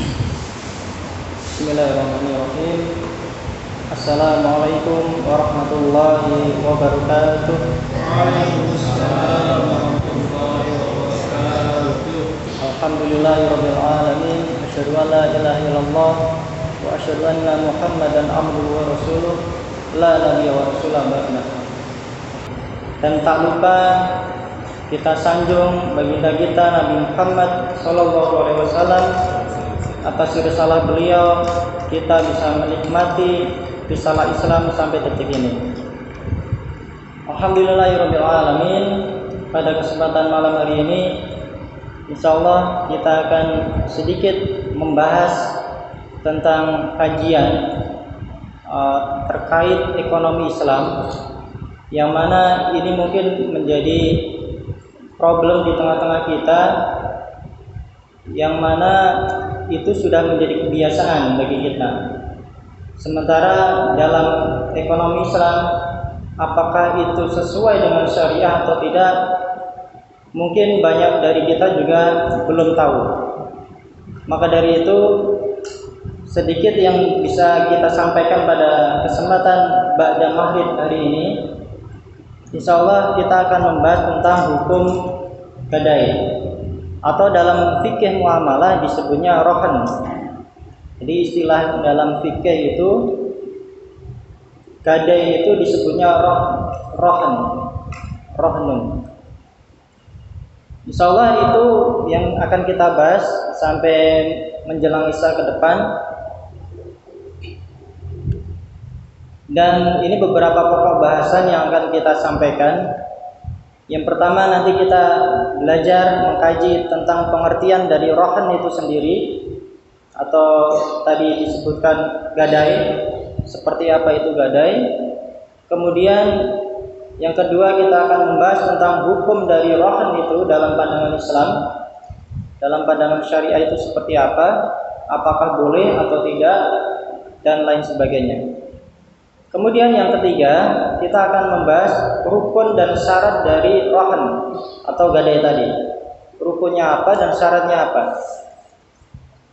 Bismillahirrahmanirrahim. Assalamualaikum warahmatullahi wabarakatuh. Waalaikumsalam warahmatullahi wabarakatuh. Alhamdulillahirabbil alamin. Asyhadu an la ilaha illallah wa asyhadu anna Muhammadan abduhu wa rasuluh. La nabiyya wa rasulah ba'da. Dan tak lupa kita sanjung baginda kita Nabi Muhammad sallallahu alaihi wasallam. Atas risalah beliau kita bisa menikmati risalah Islam sampai detik ini. Alhamdulillahirabbil alamin. Pada kesempatan malam hari ini insyaallah kita akan sedikit membahas tentang kajian terkait ekonomi Islam, yang mana ini mungkin menjadi problem di tengah-tengah kita, yang mana itu sudah menjadi kebiasaan bagi kita. Sementara dalam ekonomi Islam, apakah itu sesuai dengan syariah atau tidak, mungkin banyak dari kita juga belum tahu. Maka dari itu sedikit yang bisa kita sampaikan pada kesempatan ba'da maghrib hari ini. Insyaallah kita akan membahas tentang hukum gadai, atau dalam fikih muamalah disebutnya rohan. Jadi istilah dalam fikih itu gadai itu disebutnya rohnun. Insyaallah itu yang akan kita bahas sampai menjelang Isya ke depan. Dan ini beberapa pokok bahasan yang akan kita sampaikan. Yang pertama, nanti kita belajar mengkaji tentang pengertian dari rohan itu sendiri, atau tadi disebutkan gadai, seperti apa itu gadai. Kemudian yang kedua, kita akan membahas tentang hukum dari rohan itu dalam pandangan Islam, dalam pandangan syariah itu seperti apa, apakah boleh atau tidak, dan lain sebagainya. Kemudian yang ketiga, kita akan membahas rukun dan syarat dari rohan atau gadai tadi. Rukunnya apa dan syaratnya apa.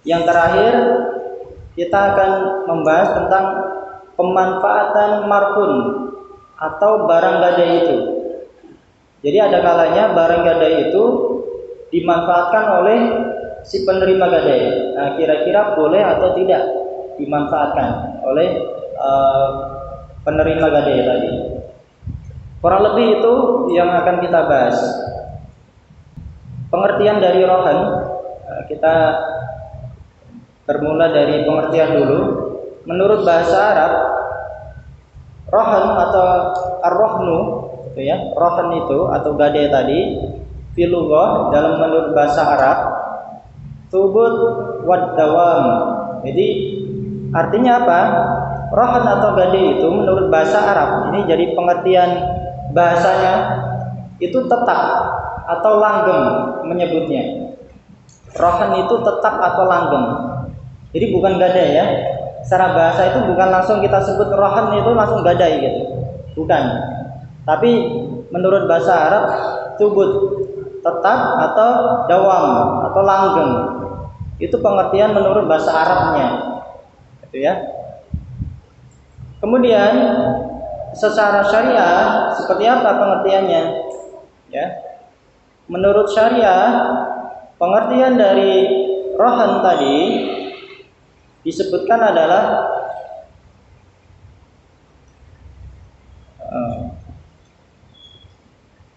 Yang terakhir, kita akan membahas tentang pemanfaatan marhun atau barang gadai itu. Jadi ada kalanya barang gadai itu dimanfaatkan oleh si penerima gadai. Nah, kira-kira boleh atau tidak dimanfaatkan oleh penerima gadai tadi. Kurang lebih itu yang akan kita bahas. Pengertian dari rohan, kita bermula dari pengertian dulu. Menurut bahasa Arab, rohan atau ar-rohnu, itu ya, rohan itu atau gadai tadi, filughah dalam menurut bahasa Arab, tubut wad dawam. Jadi artinya apa? Rohan atau gadai itu menurut bahasa Arab, ini jadi pengertian bahasanya, itu tetap atau langgeng menyebutnya. Rohan itu tetap atau langgeng. Jadi bukan gadai ya. Secara bahasa itu bukan langsung kita sebut rohan itu langsung gadai gitu. Bukan. Tapi menurut bahasa Arab, tubut tetap atau dawam atau langgeng. Itu pengertian menurut bahasa Arabnya. Gitu ya. Kemudian secara syariah seperti apa pengertiannya? Ya. Menurut syariah, pengertian dari rohan tadi disebutkan adalah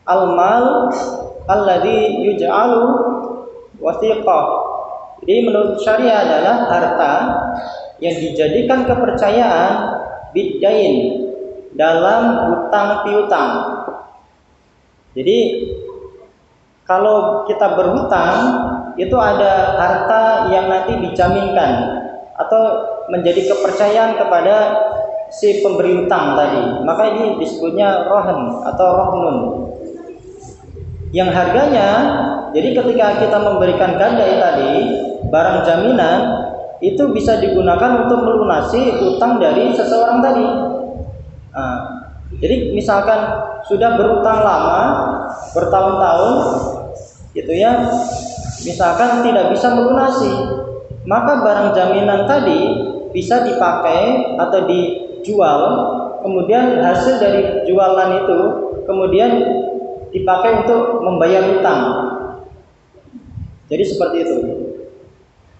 al-mal alladhi yuj'alu wasiqah. Jadi menurut syariah adalah harta yang dijadikan kepercayaan bidain dalam hutang piutang. Jadi kalau kita berhutang itu ada harta yang nanti dijaminkan atau menjadi kepercayaan kepada si pemberi hutang tadi. Maka ini disebutnya rohan atau rohnun. Yang harganya, jadi ketika kita memberikan gadai tadi, barang jaminan itu bisa digunakan untuk melunasi utang dari seseorang tadi. Nah, jadi misalkan sudah berutang lama, bertahun-tahun, gitu ya, misalkan tidak bisa melunasi, maka barang jaminan tadi bisa dipakai atau dijual, kemudian hasil dari jualan itu kemudian dipakai untuk membayar hutang. Jadi seperti itu.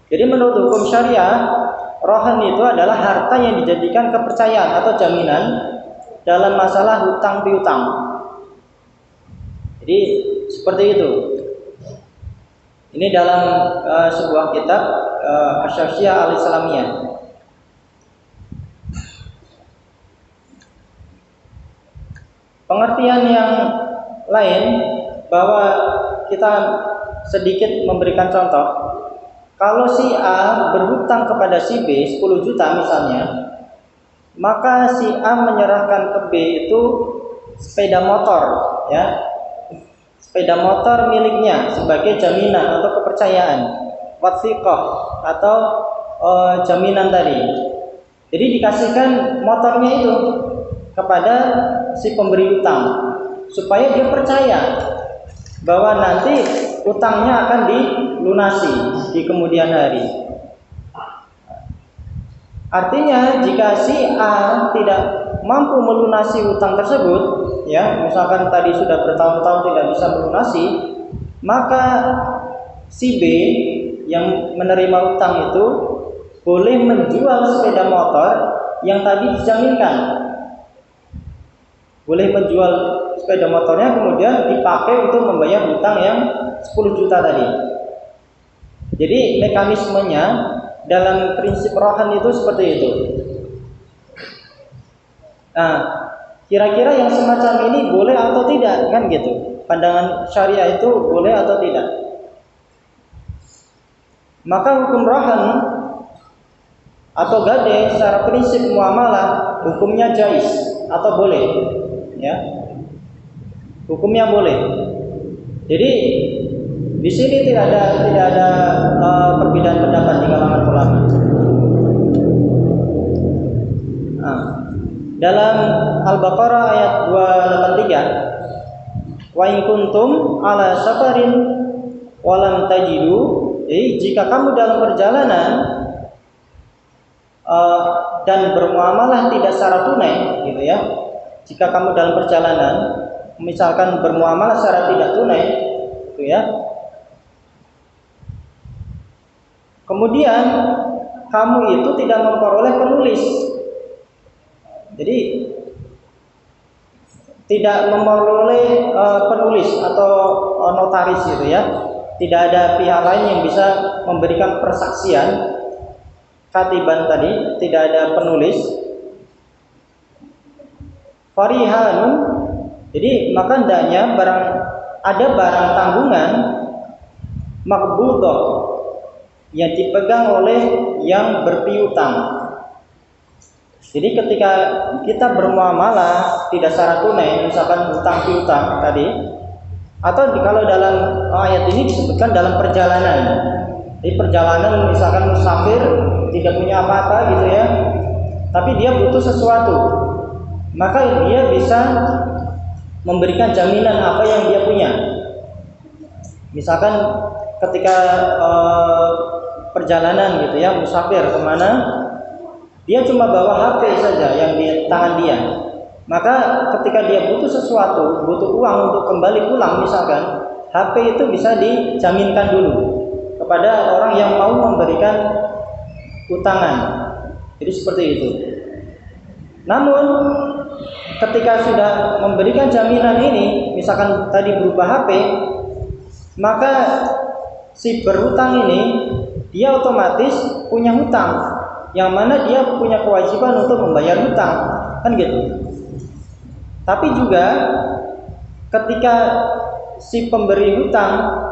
Jadi menurut hukum syariah, rohan itu adalah harta yang dijadikan kepercayaan atau jaminan dalam masalah hutang piutang. Jadi seperti itu. Ini dalam sebuah kitab Asy-Syafi'iyah Al-Islamiyah. Pengertian yang lain bahwa kita sedikit memberikan contoh. Kalau si A berhutang kepada si B 10 juta misalnya, maka si A menyerahkan ke B itu sepeda motor, ya, sepeda motor miliknya sebagai jaminan atau kepercayaan, wathiqah atau jaminan tadi. Jadi dikasihkan motornya itu kepada si pemberi hutang supaya dia percaya bahwa nanti utangnya akan dilunasi di kemudian hari. Artinya jika si A tidak mampu melunasi hutang tersebut, ya, misalkan tadi sudah bertahun-tahun tidak bisa melunasi, maka si B yang menerima hutang itu boleh menjual sepeda motor yang tadi dijaminkan. Boleh menjual sepeda motornya kemudian dipakai untuk membayar hutang yang 10 juta tadi. Jadi mekanismenya dalam prinsip rohan itu seperti itu. Nah, kira-kira yang semacam ini boleh atau tidak, kan gitu. Pandangan syariah itu boleh atau tidak. Maka hukum rohan atau gade secara prinsip muamalah hukumnya jais atau boleh, ya, hukumnya boleh. Jadi di sini tidak ada perbedaan pendapat di kalangan ulama. Nah, dalam Al-Baqarah ayat 283, wa in kuntum ala safarin walam tajidu, jadi jika kamu dalam perjalanan dan bermuamalah tidak secara tunai, gitu ya. Jika kamu dalam perjalanan, misalkan bermuamalah secara tidak tunai, gitu ya. Kemudian kamu itu tidak memperoleh penulis, jadi tidak memperoleh penulis atau notaris, gitu ya. Tidak ada pihak lain yang bisa memberikan persaksian. Katiban tadi tidak ada penulis. Farihanun, jadi maka hendaknya ada barang tanggungan maqbudah yang dipegang oleh yang berpiutang. Jadi ketika kita bermuamalah tidak secara tunai, misalkan hutang piutang tadi, atau kalau dalam ayat ini disebutkan dalam perjalanan. Di perjalanan misalkan musafir tidak punya apa-apa, gitu ya, tapi dia butuh sesuatu, maka dia bisa memberikan jaminan apa yang dia punya. Misalkan ketika perjalanan, gitu ya, musafir kemana, dia cuma bawa HP saja yang di tangan dia, maka ketika dia butuh sesuatu, butuh uang untuk kembali pulang misalkan, HP itu bisa dijaminkan dulu kepada orang yang mau memberikan utangan. Jadi seperti itu. Namun ketika sudah memberikan jaminan ini, misalkan tadi berupa HP, maka si berhutang ini dia otomatis punya hutang, yang mana dia punya kewajiban untuk membayar hutang, kan gitu. Tapi juga ketika si pemberi hutang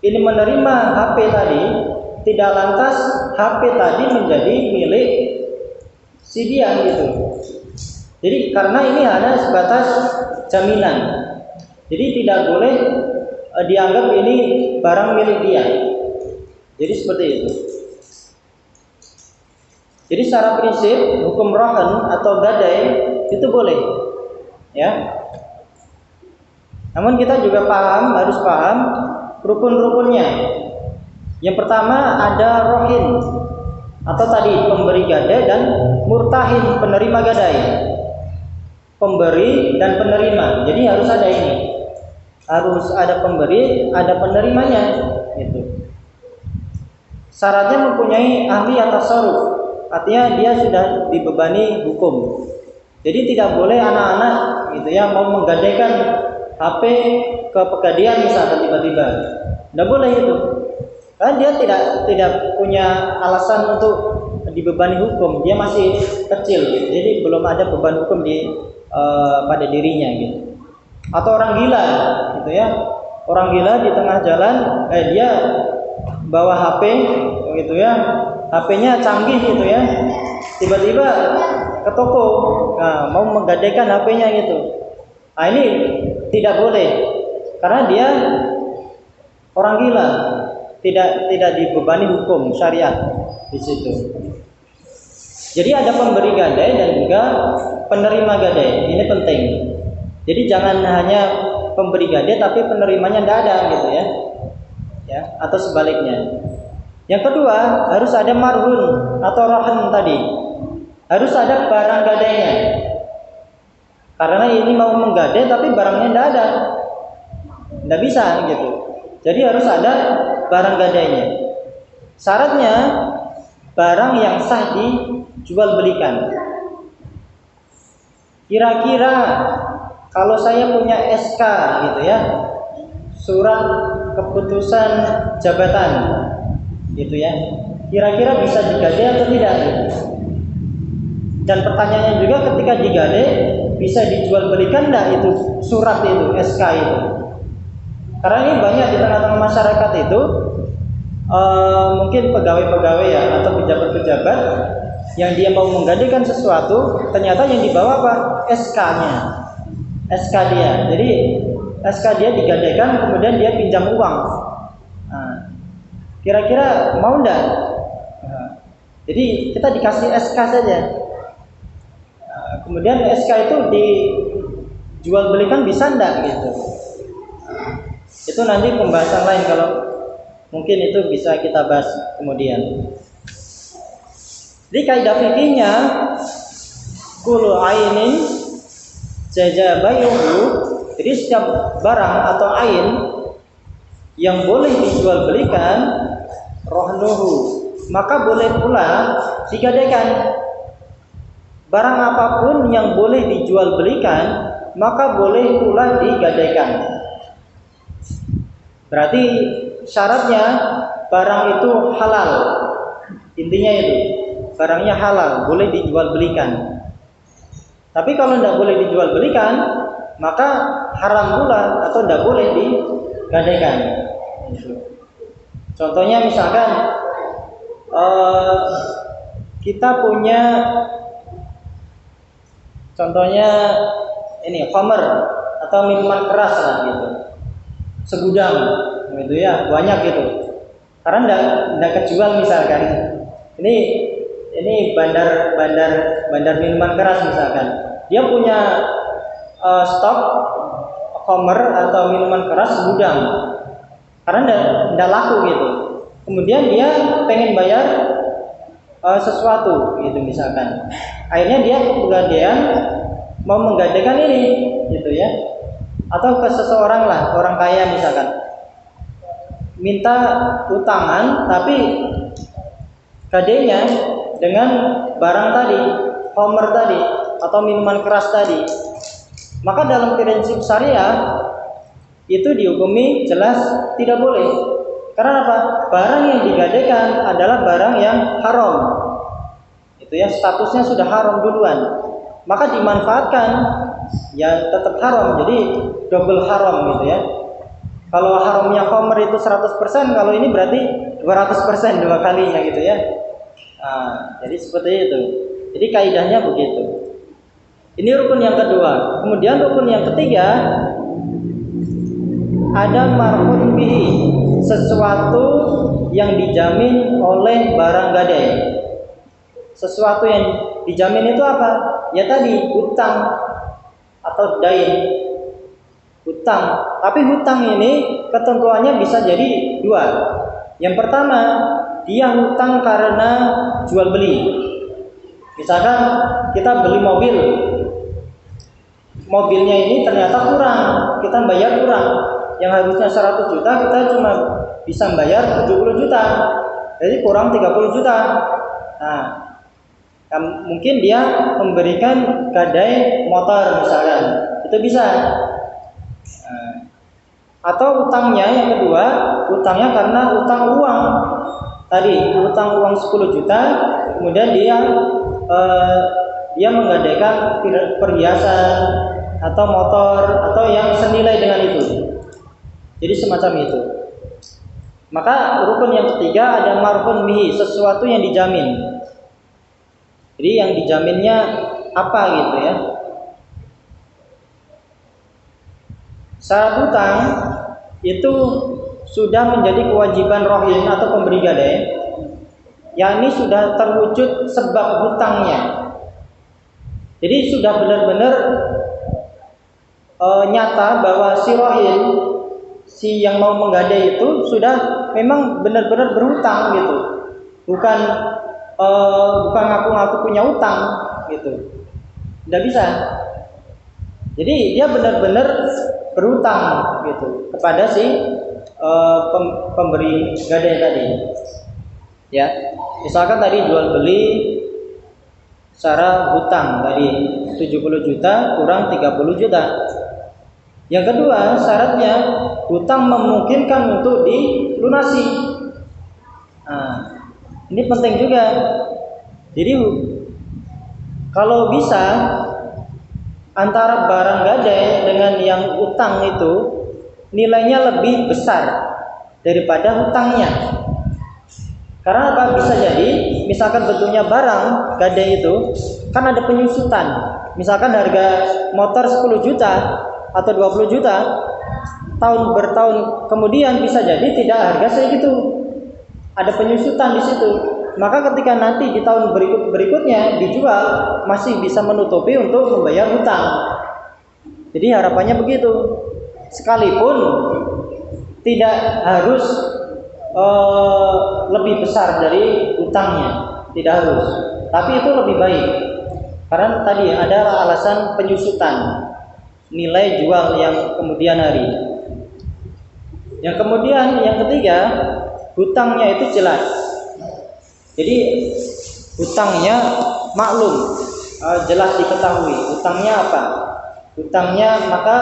ini menerima HP tadi, tidak lantas HP tadi menjadi milik si dia, gitu. Jadi karena ini hanya sebatas jaminan, jadi tidak boleh dianggap ini barang milik dia. Jadi seperti itu. Jadi secara prinsip hukum rohan atau gadai itu boleh, ya. Namun kita juga harus paham rukun-rukunnya. Yang pertama ada rohin atau tadi pemberi gadai dan murtahin penerima gadai. Pemberi dan penerima. Jadi harus ada ini. Harus ada pemberi, ada penerimanya gitu. Syaratnya mempunyai ahli atas tasarruf. Artinya dia sudah dibebani hukum. Jadi tidak boleh anak-anak gitu ya mau menggadaikan HP ke pegadaian misalnya tiba-tiba. Tidak boleh itu. Karena dia tidak punya alasan untuk dibebani hukum. Dia masih kecil gitu. Jadi belum ada beban hukum pada dirinya gitu. Atau orang gila gitu ya. Orang gila di tengah jalan dia bawa HP gitu ya. HP-nya canggih gitu ya. Tiba-tiba ke toko, nah, mau menggadaikan HP-nya gitu. Nah, ini tidak boleh karena dia orang gila, tidak dibebani hukum syariat di situ. Jadi ada pemberi gadai dan juga penerima gadai. Ini penting. Jadi jangan hanya pemberi gadai tapi penerimanya tidak ada gitu ya. Ya, atau sebaliknya. Yang kedua, harus ada marhun atau rohan tadi. Harus ada barang gadainya. Karena ini mau menggadai tapi barangnya tidak ada. Tidak bisa gitu. Jadi harus ada barang gadainya. Syaratnya barang yang sah dijual belikan. Kira-kira kalau saya punya SK gitu ya, surat keputusan jabatan gitu ya, kira-kira bisa digadai atau tidak? Dan pertanyaannya juga ketika digadai bisa dijual belikan enggak itu surat itu SK itu? Karena ini banyak di tengah-tengah masyarakat itu mungkin pegawai-pegawai ya atau pejabat-pejabat yang dia mau menggadaikan sesuatu, ternyata yang dibawa apa? SK-nya, SK dia. Jadi SK dia digadaikan kemudian dia pinjam uang. Nah, kira-kira mau enggak? Nah, jadi kita dikasih SK saja. Kemudian SK itu dijual belikan bisa enggak gitu. Itu nanti pembahasan lain kalau mungkin itu bisa kita bahas kemudian. Jadi kaidah fikihnya kullu ainin jajabayuhu. Jadi setiap barang atau ain yang boleh dijual belikan rohnuhu, maka boleh pula digadaikan. Barang apapun yang boleh dijual belikan, maka boleh pula digadaikan. Berarti syaratnya barang itu halal. Intinya itu, barangnya halal, boleh dijual belikan. Tapi kalau tidak boleh dijual belikan, maka haram pula atau tidak boleh digadaikan. Contohnya misalkan kita punya contohnya ini khamr atau minuman keras lah gitu, segudang gitu ya, banyak gitu. Karena tidak kejual misalkan. Ini bandar minuman keras misalkan. Dia punya stok khamr atau minuman keras segudang. Karena tidak laku gitu. Kemudian dia pengen bayar sesuatu gitu misalkan. Akhirnya dia ke pegadaian mau menggadaikan ini gitu ya. Atau ke seseorang lah, orang kaya misalkan. Minta utangan tapi gadainya dengan barang tadi, khamr tadi atau minuman keras tadi. Maka dalam prinsip syariah itu dihukumi jelas tidak boleh. Karena apa? Barang yang digadaikan adalah barang yang haram. Itu ya, statusnya sudah haram duluan. Maka dimanfaatkan ya tetap haram. Jadi double haram gitu ya. Kalau haramnya khamr itu 100%, kalau ini berarti 200% dua kalinya gitu ya. Nah, jadi seperti itu. Jadi kaidahnya begitu. Ini rukun yang kedua. Kemudian rukun yang ketiga ada marhun bihi, sesuatu yang dijamin oleh barang gadai. Sesuatu yang dijamin itu apa? Ya tadi hutang atau dain. Hutang. Tapi hutang ini ketentuannya bisa jadi dua. Yang pertama, dia hutang karena jual beli. Misalkan kita beli mobil, mobilnya ini ternyata kurang, kita bayar kurang. Yang harusnya 100 juta kita cuma bisa bayar 70 juta. Jadi kurang 30 juta. Nah, mungkin dia memberikan gadai motor misalkan. Itu bisa. Atau utangnya yang kedua, utangnya karena utang uang. Tadi utang uang 10 juta, kemudian dia menggadaikan perhiasan atau motor atau yang senilai dengan itu. Jadi semacam itu. Maka rukun yang ketiga ada marhun bihi, sesuatu yang dijamin. Jadi yang dijaminnya apa gitu ya? Syarat hutang itu sudah menjadi kewajiban rohin atau pemberi gadai, yakni sudah terwujud sebab hutangnya. Jadi sudah benar-benar nyata bahwa si rohin, si yang mau menggadai itu sudah memang benar-benar berhutang gitu, bukan ngaku-ngaku punya utang gitu, tidak bisa. Jadi dia benar-benar berhutang gitu kepada si pemberi gadai tadi. Ya, misalkan tadi jual beli secara hutang tadi 70 juta kurang 30 juta. Yang kedua, syaratnya hutang memungkinkan untuk dilunasi. Nah, ini penting juga. Jadi kalau bisa antara barang gadai dengan yang utang itu nilainya lebih besar daripada hutangnya. Karena apa? Bisa jadi misalkan bentuknya barang gadai itu kan ada penyusutan. Misalkan harga motor 10 juta atau 20 juta, bertahun kemudian bisa jadi tidak harga segitu. Ada penyusutan di situ. Maka ketika nanti di tahun berikutnya dijual masih bisa menutupi untuk membayar hutang. Jadi harapannya begitu. Sekalipun tidak harus lebih besar dari hutangnya, tidak harus. Tapi itu lebih baik. Karena tadi ada alasan penyusutan nilai jual yang kemudian hari. Yang kemudian yang ketiga, hutangnya itu jelas. Jadi hutangnya maklum, jelas diketahui. Hutangnya apa? Hutangnya maka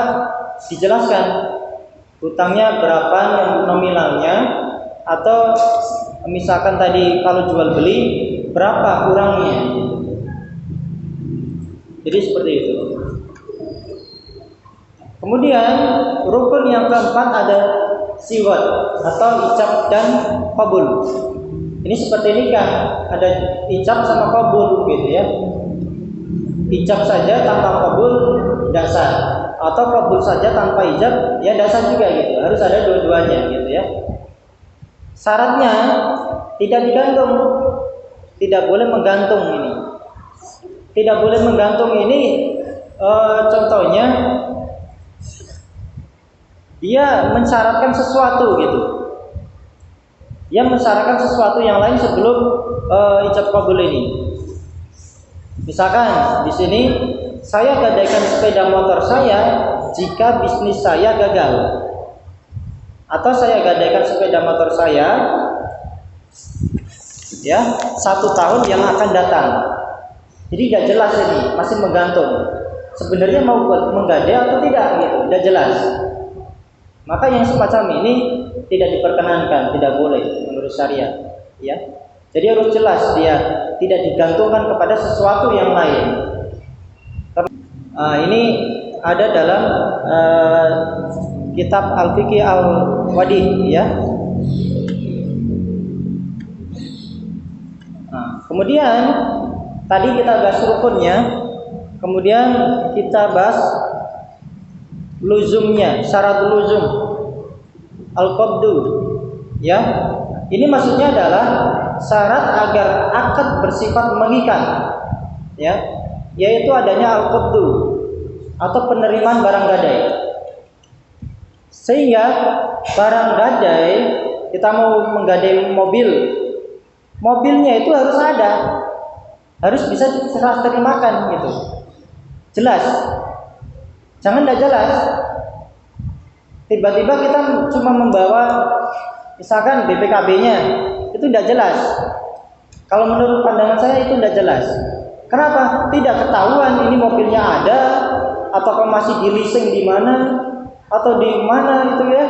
dijelaskan. Hutangnya berapa yang nominalnya, atau misalkan tadi kalau jual beli berapa kurangnya. Jadi seperti itu. Kemudian rukun yang keempat ada siwat atau icap dan qabul. Ini seperti nikah, ada icap sama qabul gitu ya. Icap saja tanpa qabul tidak sah, atau qabul saja tanpa ijab ya tidak sah juga gitu. Harus ada dua-duanya gitu ya. Syaratnya tidak digantung, tidak boleh menggantung ini. Tidak boleh menggantung ini contohnya dia mensyaratkan sesuatu gitu. Dia mensyaratkan sesuatu yang lain sebelum ijab qabul ini. Misalkan di sini saya gadaikan sepeda motor saya jika bisnis saya gagal. Atau saya gadaikan sepeda motor saya ya 1 tahun yang akan datang. Jadi tidak jelas ini, masih menggantung. Sebenarnya mau menggadai atau tidak gitu, tidak jelas. Maka yang semacam ini tidak diperkenankan, tidak boleh menurut syariat, ya. Jadi harus jelas dia tidak digantungkan kepada sesuatu yang lain. Ini ada dalam kitab Al-Fiqh Al-Wadih, ya. Kemudian tadi kita bahas rukunnya, kemudian kita bahas luzumnya, syarat luzum al-qabdu, ya. Ini maksudnya adalah syarat agar akad bersifat mengikat, ya, yaitu adanya al-qabdu atau penerimaan barang gadai. Sehingga barang gadai kita mau menggadai mobilnya itu harus ada, harus bisa diserah terimakan gitu, jelas. Jangan tidak jelas. Tiba-tiba kita cuma membawa misalkan BPKB-nya, itu tidak jelas. Kalau menurut pandangan saya itu tidak jelas. Kenapa? Tidak ketahuan ini mobilnya ada, ataukah masih di leasing di mana, atau di mana itu ya,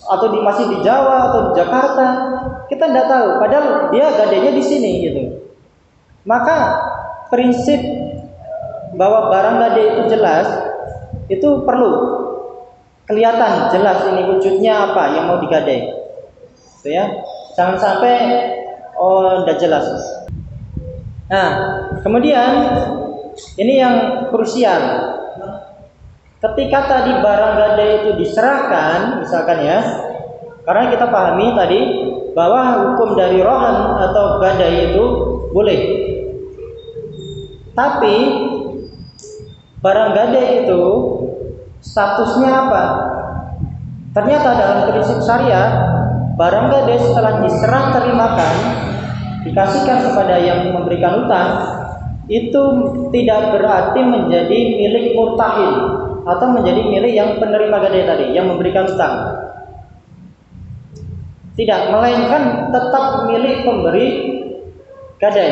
atau masih di Jawa atau di Jakarta, kita tidak tahu. Padahal dia gadainya di sini gitu. Maka prinsip bahwa barang gadai itu jelas, itu perlu kelihatan jelas ini wujudnya apa yang mau digadai, gitu ya. Jangan sampai tidak jelas. Nah, kemudian ini yang krusial. Ketika tadi barang gadai itu diserahkan, misalkan ya, karena kita pahami tadi bahwa hukum dari rohan atau gadai itu boleh. Tapi barang gadai itu statusnya apa? Ternyata dalam prinsip syariah, barang gadai setelah diserah terimakan, dikasihkan kepada yang memberikan utang, itu tidak berarti menjadi milik murtahin atau menjadi milik yang penerima gadai tadi, yang memberikan utang. Tidak, melainkan tetap milik pemberi gadai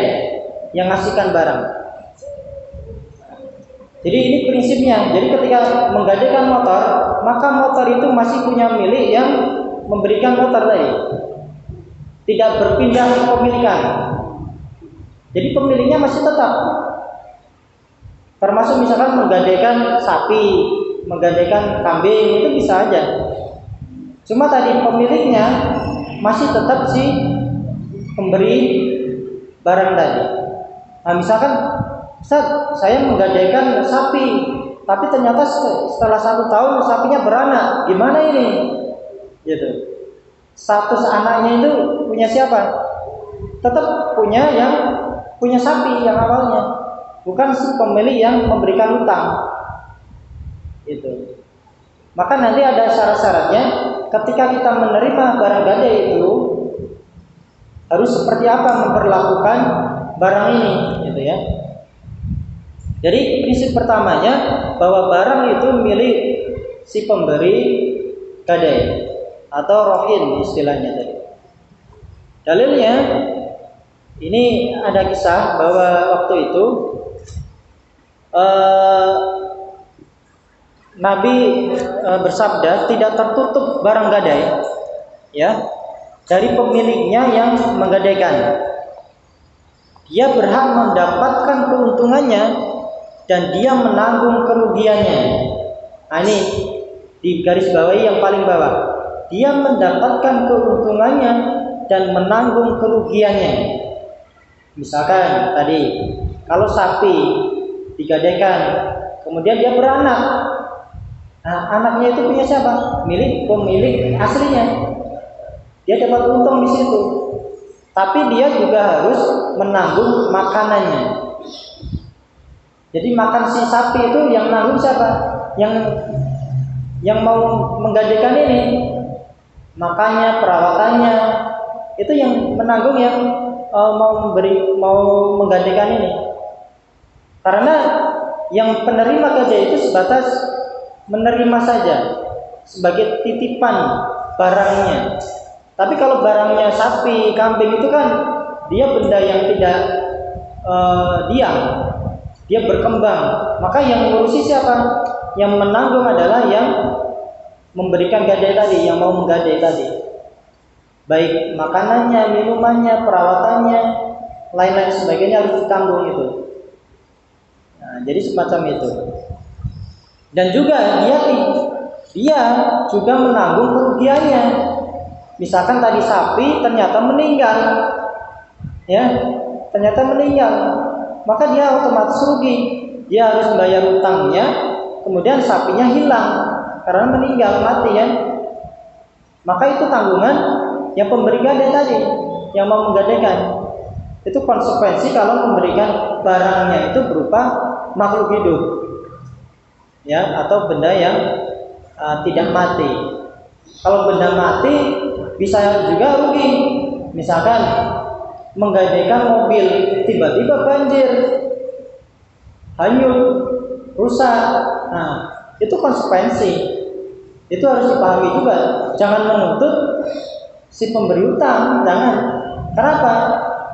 yang ngasihkan barang. Jadi ini prinsipnya. Jadi ketika menggadaikan motor, maka motor itu masih punya milik yang memberikan motor tadi. Tidak berpindah kepemilikan. Jadi pemiliknya masih tetap. Termasuk misalkan menggadaikan sapi, menggadaikan kambing, itu bisa aja. Cuma tadi pemiliknya masih tetap si pemberi barang tadi. Nah, misalkan Ustaz, saya menggadaikan sapi, tapi ternyata setelah 1 tahun sapinya beranak. Gimana ini? Gitu. Status anaknya itu punya siapa? Tetap punya yang punya sapi yang awalnya, bukan si pemilik yang memberikan utang. Gitu. Maka nanti ada syarat-syaratnya. Ketika kita menerima barang gadai itu harus seperti apa memperlakukan barang ini, gitu ya. Jadi prinsip pertamanya bahwa barang itu milik si pemberi gadai atau rohin istilahnya tadi. Dalilnya ini ada kisah bahwa waktu itu Nabi bersabda tidak tertutup barang gadai ya dari pemiliknya yang menggadaikan. Dia berhak mendapatkan keuntungannya dan dia menanggung kerugiannya. Nah, ini di garis bawahi yang paling bawah. Dia mendapatkan keuntungannya dan menanggung kerugiannya. Misalkan tadi kalau sapi digadaikan, kemudian dia beranak. Nah, anaknya itu punya siapa? Milik pemilik aslinya. Dia dapat untung di situ. Tapi dia juga harus menanggung makanannya. Jadi makan si sapi itu yang nanggung siapa? Yang mau menggadaikan ini. Makannya, perawatannya, itu yang menanggung yang mau menggadaikan ini. Karena yang penerima gadai itu sebatas menerima saja sebagai titipan barangnya. Tapi kalau barangnya sapi, kambing itu kan dia benda yang tidak diam, dia berkembang. Maka yang ngurusi siapa? Yang menanggung adalah yang memberikan gadai tadi, yang mau menggadai tadi. Baik makanannya, minumannya, perawatannya, lain-lain sebagainya harus ditanggung itu. Nah, jadi semacam itu. Dan juga dia juga menanggung kerugiannya. Misalkan tadi sapi ternyata meninggal, ya, maka dia otomatis rugi. Dia harus membayar utangnya, kemudian sapinya hilang karena meninggal, mati ya. Maka itu tanggungan yang pemberi gadai tadi, yang mau menggadaikan. Itu konsekuensi kalau memberikan barangnya itu berupa makhluk hidup, ya, atau benda yang tidak mati. Kalau benda mati bisa juga rugi. Misalkan menggadaikan mobil, tiba-tiba banjir, hanyut, rusak. Nah, itu konsekuensi. Itu harus dipahami juga. Jangan menuntut si pemberi utang, jangan. Kenapa?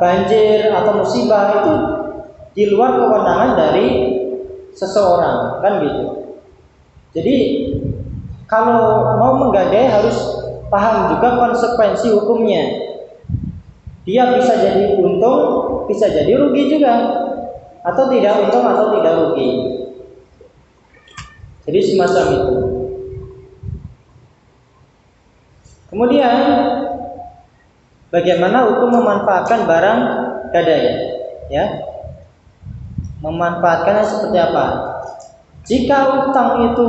Banjir atau musibah itu di luar kewenangan dari seseorang, kan gitu. Jadi kalau mau menggadai harus paham juga konsekuensi hukumnya. Dia bisa jadi untung, bisa jadi rugi juga, atau tidak untung atau tidak rugi. Jadi semacam itu. Kemudian bagaimana hukum memanfaatkan barang gadai? Ya, memanfaatkannya seperti apa? Jika utang itu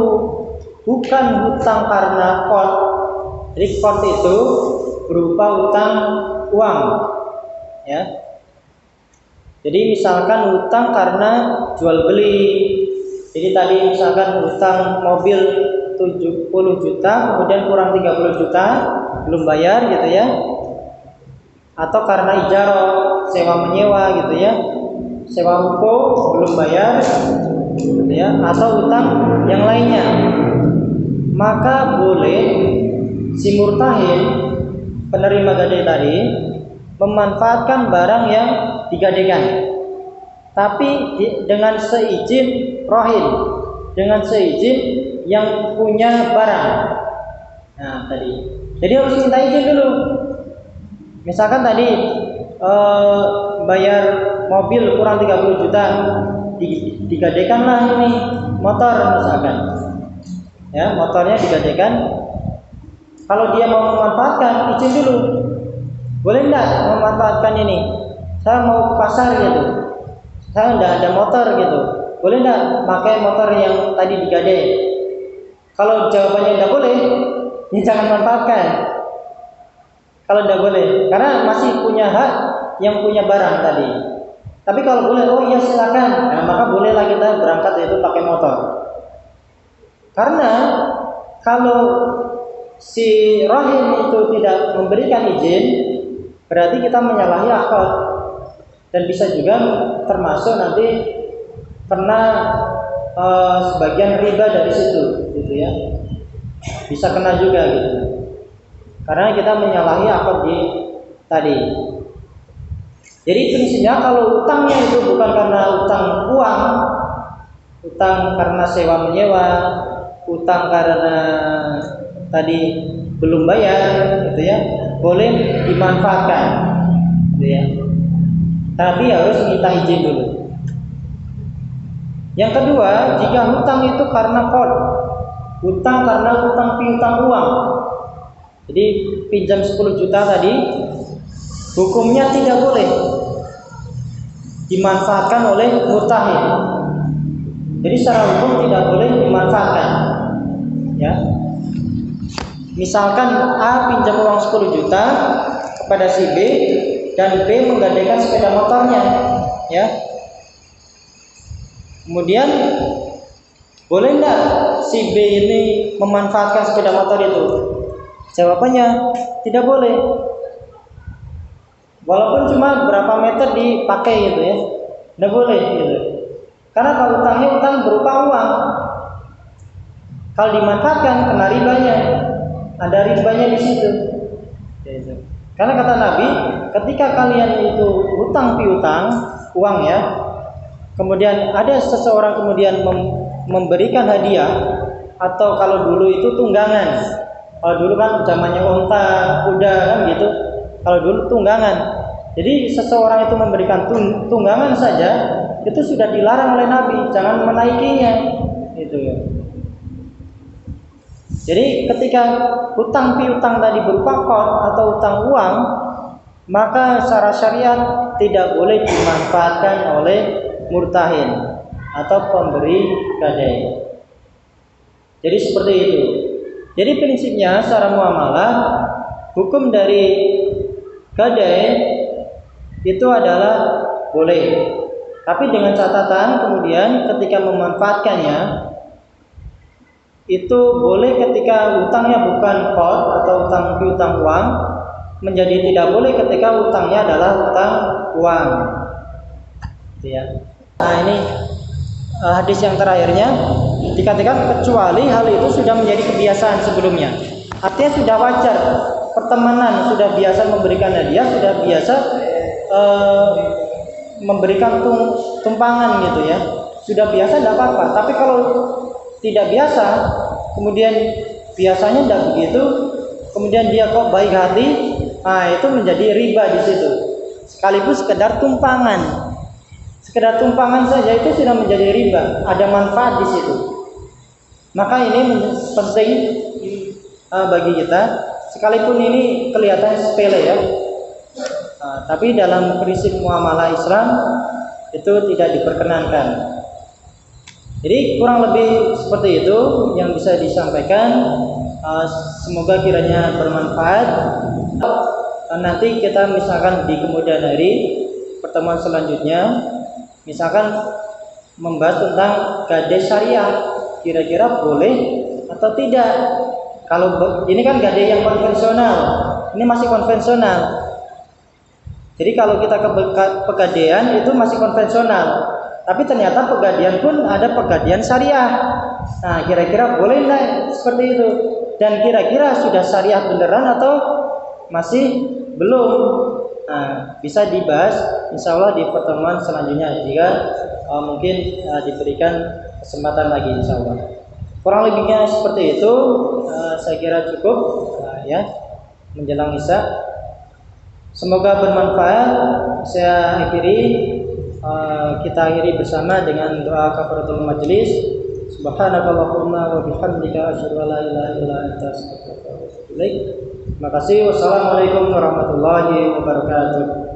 bukan hutang karena qard, jadi qard itu berupa utang uang, ya. Jadi misalkan hutang karena jual beli. Jadi tadi misalkan hutang mobil 70 juta, kemudian kurang 30 juta belum bayar gitu ya. Atau karena ijarah, sewa menyewa gitu ya. Sewa ruko belum bayar gitu ya, atau hutang yang lainnya. Maka boleh si murtahin, penerima gadai tadi, memanfaatkan barang yang digadaikan, tapi dengan seizin rohin, dengan seizin yang punya barang. Nah tadi, jadi harus minta izin dulu. Misalkan tadi bayar mobil kurang 30 juta, digadaikanlah ini motor misalkan, ya motornya digadaikan. Kalau dia mau memanfaatkan, izin dulu. Boleh enggak memanfaatkan ini? Saya mau ke pasar gitu. Saya enggak ada motor gitu. Boleh enggak pakai motor yang tadi digadai? Kalau jawabannya enggak boleh, ya jangan manfaatkan. Kalau enggak boleh, karena masih punya hak yang punya barang tadi. Tapi kalau boleh, oh iya silakan. Nah, maka bolehlah kita berangkat itu pakai motor. Karena kalau si rahim itu tidak memberikan izin, berarti kita menyalahi akad, dan bisa juga termasuk nanti kena sebagian riba dari situ, gitu ya. Bisa kena juga gitu. Karena kita menyalahi akad di tadi. Jadi prinsipnya kalau utangnya itu bukan karena utang uang, utang karena sewa menyewa, utang karena tadi belum bayar gitu ya, boleh dimanfaatkan gitu ya. Tapi harus minta izin dulu. Yang kedua, jika hutang itu karena qard, hutang karena hutang piutang uang. Jadi pinjam 10 juta tadi, hukumnya tidak boleh dimanfaatkan oleh murtahin. Jadi secara hukum tidak boleh dimanfaatkan. Ya. Misalkan A pinjam uang 10 juta kepada si B, dan B menggadaikan sepeda motornya, ya. Kemudian boleh enggak si B ini memanfaatkan sepeda motor itu? Jawabannya tidak boleh. Walaupun cuma berapa meter dipakai gitu ya, tidak boleh gitu. Karena kalau utangnya utang berupa uang, kalau dimanfaatkan kena ribanya. Ada ribanya di situ. Karena kata Nabi, ketika kalian itu hutang piutang uang ya, kemudian ada seseorang kemudian memberikan hadiah, atau kalau dulu itu tunggangan. Kalau dulu kan zamannya unta, kuda kan gitu. Kalau dulu tunggangan. Jadi seseorang itu memberikan tunggangan saja, itu sudah dilarang oleh Nabi, jangan menaikinya. Gitu ya. Jadi ketika hutang piutang tadi berupa qard atau hutang uang, maka secara syariat tidak boleh dimanfaatkan oleh murtahin atau pemberi gadai. Jadi seperti itu. Jadi prinsipnya secara muamalah, hukum dari gadai itu adalah boleh. Tapi dengan catatan kemudian ketika memanfaatkannya, itu boleh ketika utangnya bukan qard atau utang piutang uang, menjadi tidak boleh ketika utangnya adalah utang uang. Gitu ya. Nah, ini hadis yang terakhirnya dikatakan kecuali hal itu sudah menjadi kebiasaan sebelumnya. Artinya sudah wajar, pertemanan sudah biasa memberikan hadiah, sudah biasa memberikan tumpangan gitu ya. Sudah biasa tidak apa-apa. Tapi kalau tidak biasa, kemudian biasanya tidak begitu, kemudian dia kok baik hati, nah itu menjadi riba di situ. Sekalipun sekedar tumpangan. Sekedar tumpangan saja itu sudah menjadi riba, ada manfaat di situ. Maka ini penting bagi kita, sekalipun ini kelihatan sepele ya, tapi dalam prinsip muamalah Islam itu tidak diperkenankan. Jadi kurang lebih seperti itu yang bisa disampaikan. Semoga kiranya bermanfaat. Nanti kita misalkan di kemudian hari pertemuan selanjutnya, misalkan membahas tentang gade syariah, kira-kira boleh atau tidak. Kalau ini kan gade yang konvensional, ini masih konvensional. Jadi kalau kita ke pegadaian itu masih konvensional, tapi ternyata pegadaian pun ada pegadaian syariah. Nah, kira-kira boleh enggak seperti itu? Dan kira-kira sudah syariah beneran atau masih belum? Nah, bisa dibahas insya Allah di pertemuan selanjutnya jika mungkin diberikan kesempatan lagi insya Allah. Kurang lebihnya seperti itu, saya kira cukup ya menjelang Isya. Semoga bermanfaat. Saya kita akhiri bersama dengan doa kafaratul majlis. Subhanakallahumma wa bihamdika asyhadu an la ilaha illa anta astaghfiruka wa atubu ilaik. Terima kasih. Wassalamualaikum warahmatullahi wabarakatuh.